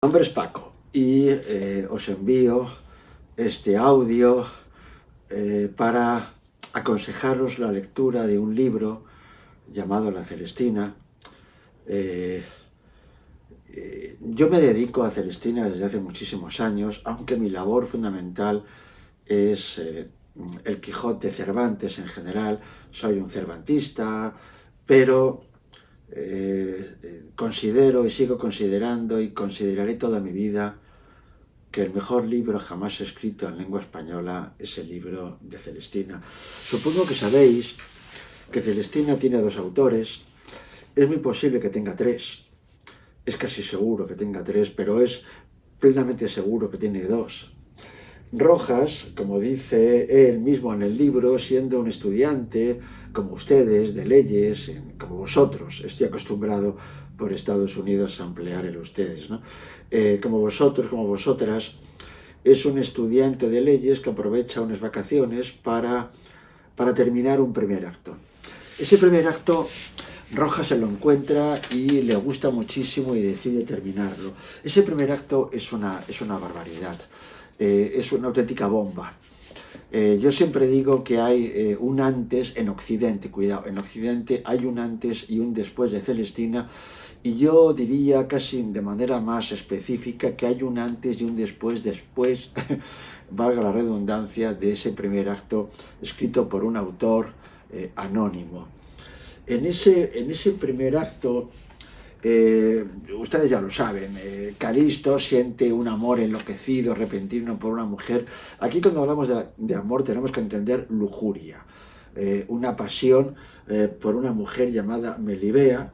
Nombre es Paco y os envío este audio para aconsejaros la lectura de un libro llamado La Celestina. Yo me dedico a Celestina desde hace muchísimos años, aunque mi labor fundamental es el Quijote, Cervantes en general. Soy un cervantista, pero considero y sigo considerando y consideraré toda mi vida que el mejor libro jamás escrito en lengua española es el libro de Celestina. Supongo que sabéis que Celestina tiene dos autores. Es muy posible que tenga tres, es casi seguro que tenga tres, pero es plenamente seguro que tiene dos. Rojas, como dice él mismo en el libro, siendo un estudiante, como ustedes, de leyes, como vosotros, estoy acostumbrado por Estados Unidos a emplear el ustedes, ¿no? Como vosotros, como vosotras, es un estudiante de leyes que aprovecha unas vacaciones para terminar un primer acto. Ese primer acto Rojas se lo encuentra y le gusta muchísimo y decide terminarlo. Ese primer acto es una barbaridad. Es una auténtica bomba. Yo siempre digo que hay un antes en Occidente, cuidado, en Occidente hay un antes y un después de Celestina, y yo diría casi de manera más específica que hay un antes y un después, valga la redundancia, de ese primer acto escrito por un autor anónimo. En ese primer acto, ustedes ya lo saben, Calisto siente un amor enloquecido, repentino por una mujer. Aquí cuando hablamos de amor tenemos que entender lujuria, una pasión por una mujer llamada Melibea.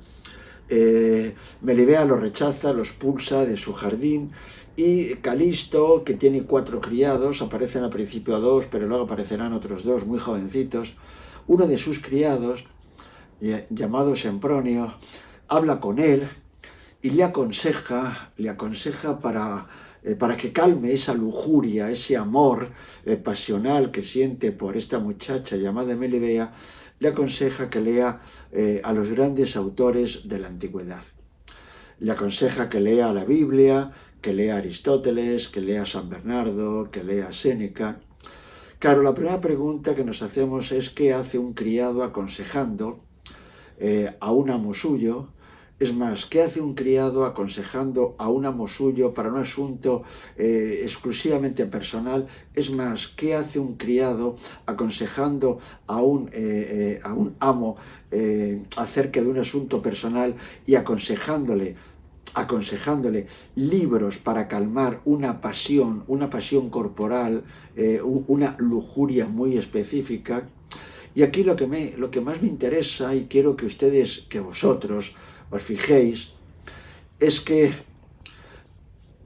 Melibea lo rechaza, lo expulsa de su jardín, y Calisto, que tiene 4 criados, aparecen al principio 2, pero luego aparecerán otros 2 muy jovencitos. Uno de sus criados, llamado Sempronio, habla con él y le aconseja para que calme esa lujuria, ese amor pasional que siente por esta muchacha llamada Melibea. Le aconseja que lea a los grandes autores de la antigüedad. Le aconseja que lea la Biblia, que lea Aristóteles, que lea San Bernardo, que lea Séneca. Claro, la primera pregunta que nos hacemos es ¿qué hace un criado aconsejando a un amo suyo? Es más, ¿qué hace un criado aconsejando a un amo suyo para un asunto exclusivamente personal? Es más, ¿qué hace un criado aconsejando a un amo acerca de un asunto personal y aconsejándole libros para calmar una pasión corporal, una lujuria muy específica? Y aquí lo que más me interesa, y quiero que vosotros os fijéis, es que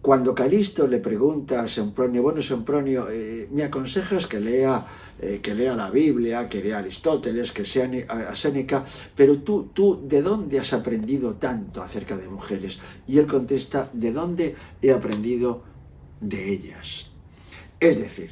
cuando Calisto le pregunta a Sempronio, bueno, Sempronio, ¿me aconsejas que lea la Biblia, que lea Aristóteles, que sea a Séneca, pero tú, ¿de dónde has aprendido tanto acerca de mujeres? Y él contesta, ¿de dónde he aprendido? De ellas. Es decir,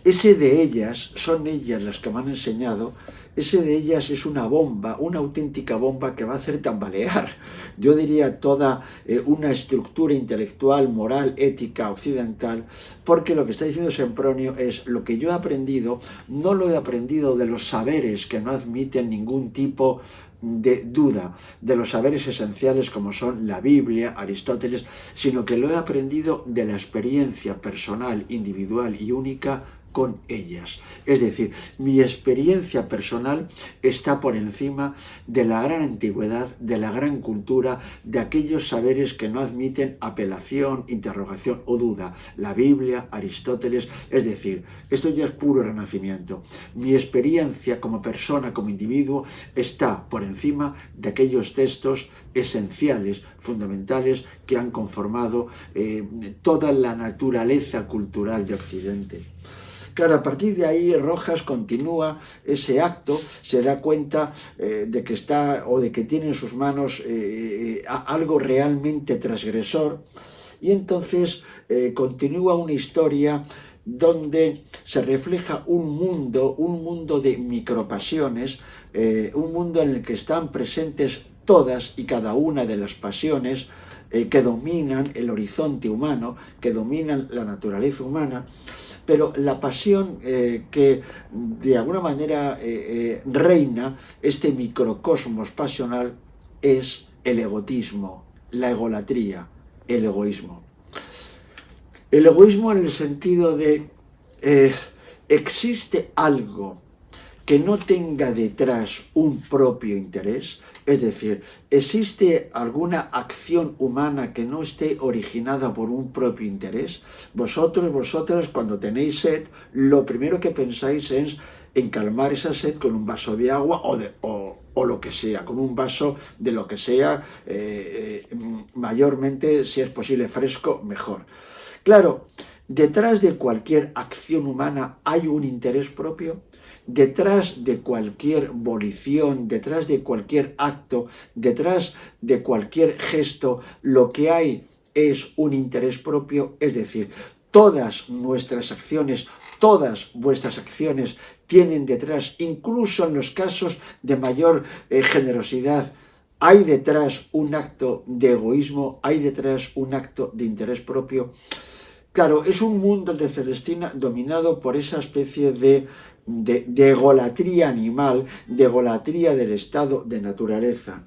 ese de ellas, son ellas las que me han enseñado. Ese de ellas es una bomba, una auténtica bomba que va a hacer tambalear, yo diría, toda una estructura intelectual, moral, ética occidental, porque lo que está diciendo Sempronio es lo que yo he aprendido, no lo he aprendido de los saberes que no admiten ningún tipo de duda, de los saberes esenciales como son la Biblia, Aristóteles, sino que lo he aprendido de la experiencia personal, individual y única con ellas. Es decir, mi experiencia personal está por encima de la gran antigüedad, de la gran cultura, de aquellos saberes que no admiten apelación, interrogación o duda. La Biblia, Aristóteles, es decir, esto ya es puro renacimiento. Mi experiencia como persona, como individuo, está por encima de aquellos textos esenciales, fundamentales, que han conformado toda la naturaleza cultural de Occidente. Claro, a partir de ahí Rojas continúa ese acto, se da cuenta de que tiene en sus manos algo realmente transgresor, y entonces continúa una historia donde se refleja un mundo de micropasiones, un mundo en el que están presentes todas y cada una de las pasiones, que dominan el horizonte humano, que dominan la naturaleza humana, pero la pasión que de alguna manera reina este microcosmos pasional es el egotismo, la egolatría, el egoísmo. El egoísmo en el sentido de existe algo que no tenga detrás un propio interés, es decir, ¿existe alguna acción humana que no esté originada por un propio interés? Vosotros, vosotras, cuando tenéis sed, lo primero que pensáis es en calmar esa sed con un vaso de agua o lo que sea, con un vaso de lo que sea, mayormente, si es posible, fresco, mejor. Claro, detrás de cualquier acción humana hay un interés propio. Detrás de cualquier volición, detrás de cualquier acto, detrás de cualquier gesto, lo que hay es un interés propio, es decir, todas nuestras acciones, todas vuestras acciones tienen detrás, incluso en los casos de mayor generosidad, hay detrás un acto de egoísmo, hay detrás un acto de interés propio. Claro, es un mundo, el de Celestina, dominado por esa especie de egolatría animal, de egolatría del estado de naturaleza.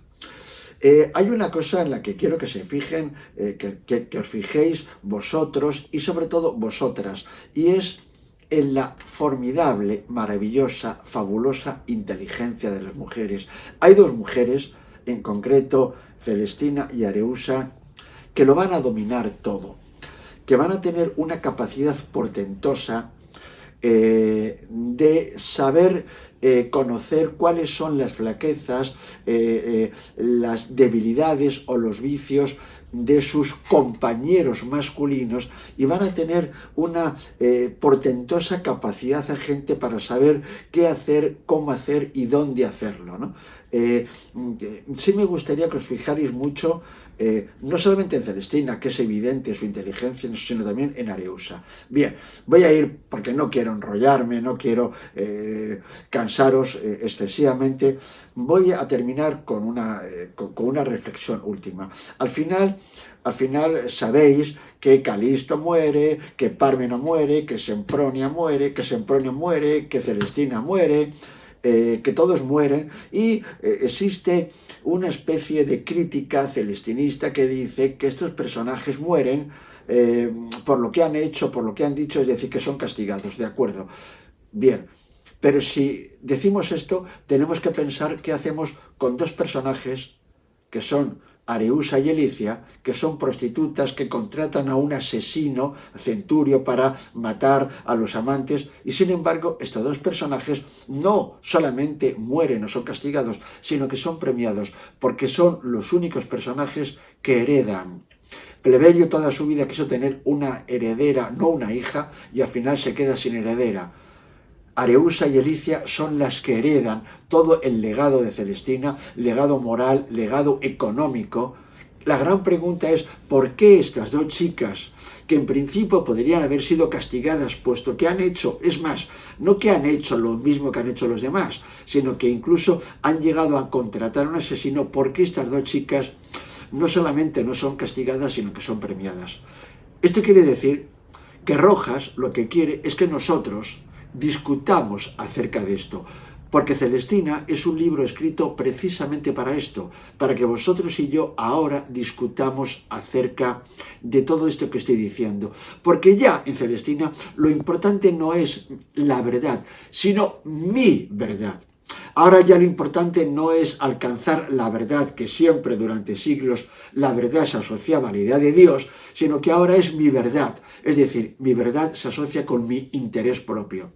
Hay una cosa en la que quiero que se fijen, que os fijéis vosotros y sobre todo vosotras, y es en la formidable, maravillosa, fabulosa inteligencia de las mujeres. Hay dos mujeres, en concreto Celestina y Areusa, que lo van a dominar todo, que van a tener una capacidad portentosa de saber conocer cuáles son las flaquezas, las debilidades o los vicios de sus compañeros masculinos, y van a tener una portentosa capacidad agente para saber qué hacer, cómo hacer y dónde hacerlo, ¿no? Sí me gustaría que os fijarais mucho, no solamente en Celestina, que es evidente su inteligencia, sino también en Areusa. Bien, voy a ir, porque no quiero enrollarme, no quiero cansaros excesivamente, voy a terminar con una reflexión última. Al final sabéis que Calisto muere, que Pármeno muere, que Sempronia muere, que Sempronio muere, que Celestina muere, que todos mueren, y existe una especie de crítica celestinista que dice que estos personajes mueren por lo que han hecho, por lo que han dicho, es decir, que son castigados, ¿de acuerdo? Bien, pero si decimos esto, tenemos que pensar qué hacemos con dos personajes que son Areusa y Elicia, que son prostitutas que contratan a un asesino, Centurio, para matar a los amantes, y sin embargo estos dos personajes no solamente mueren o son castigados, sino que son premiados, porque son los únicos personajes que heredan. Pleberio toda su vida quiso tener una heredera, no una hija, y al final se queda sin heredera. Areusa y Elicia son las que heredan todo el legado de Celestina, legado moral, legado económico. La gran pregunta es, ¿por qué estas dos chicas, que en principio podrían haber sido castigadas, puesto que han hecho, es más, no que han hecho lo mismo que han hecho los demás, sino que incluso han llegado a contratar a un asesino, por qué estas dos chicas no solamente no son castigadas, sino que son premiadas? Esto quiere decir que Rojas lo que quiere es que nosotros discutamos acerca de esto, porque Celestina es un libro escrito precisamente para esto, para que vosotros y yo ahora discutamos acerca de todo esto que estoy diciendo, porque ya en Celestina lo importante no es la verdad, sino mi verdad. Ahora ya lo importante no es alcanzar la verdad, que siempre durante siglos la verdad se asociaba a la idea de Dios, sino que ahora es mi verdad. Es decir, mi verdad se asocia con mi interés propio.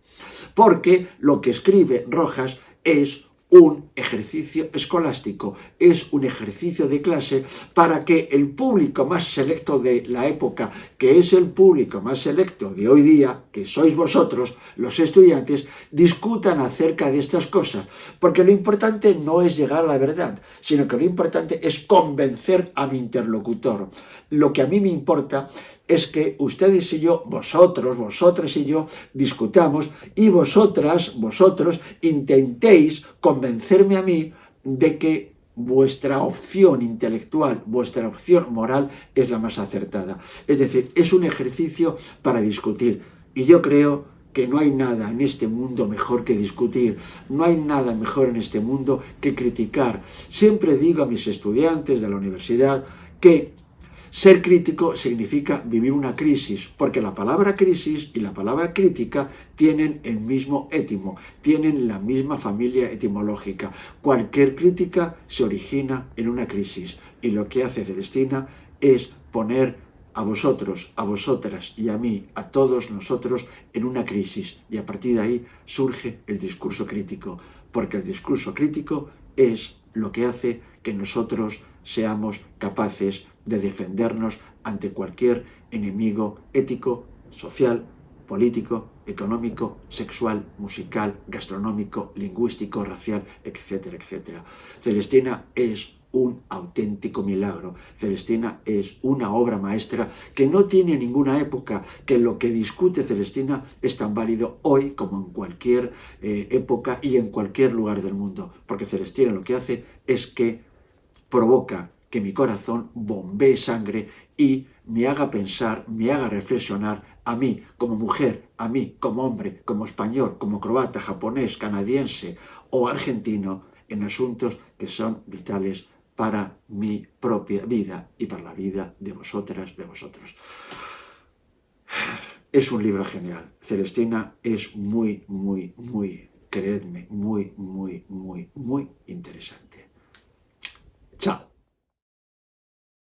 Porque lo que escribe Rojas es un ejercicio escolástico, es un ejercicio de clase para que el público más selecto de la época, que es el público más selecto de hoy día, que sois vosotros, los estudiantes, discutan acerca de estas cosas. Porque lo importante no es llegar a la verdad, sino que lo importante es convencer a mi interlocutor. Lo que a mí me importa es que ustedes y yo, vosotros, vosotras y yo, discutamos y vosotras, vosotros, intentéis convencerme a mí de que vuestra opción intelectual, vuestra opción moral es la más acertada. Es decir, es un ejercicio para discutir. Y yo creo que no hay nada en este mundo mejor que discutir, no hay nada mejor en este mundo que criticar. Siempre digo a mis estudiantes de la universidad que ser crítico significa vivir una crisis, porque la palabra crisis y la palabra crítica tienen el mismo étimo, tienen la misma familia etimológica. Cualquier crítica se origina en una crisis, y lo que hace Celestina es poner a vosotros, a vosotras y a mí, a todos nosotros, en una crisis, y a partir de ahí surge el discurso crítico, porque el discurso crítico es lo que hace que nosotros seamos capaces de defendernos ante cualquier enemigo ético, social, político, económico, sexual, musical, gastronómico, lingüístico, racial, etcétera, etcétera. Celestina es un auténtico milagro. Celestina es una obra maestra que no tiene ninguna época, que lo que discute Celestina es tan válido hoy como en cualquier época y en cualquier lugar del mundo, porque Celestina lo que hace es que provoca que mi corazón bombee sangre y me haga pensar, me haga reflexionar a mí como mujer, a mí como hombre, como español, como croata, japonés, canadiense o argentino en asuntos que son vitales para mi propia vida y para la vida de vosotras, de vosotros. Es un libro genial. Celestina es muy, creedme, muy interesante.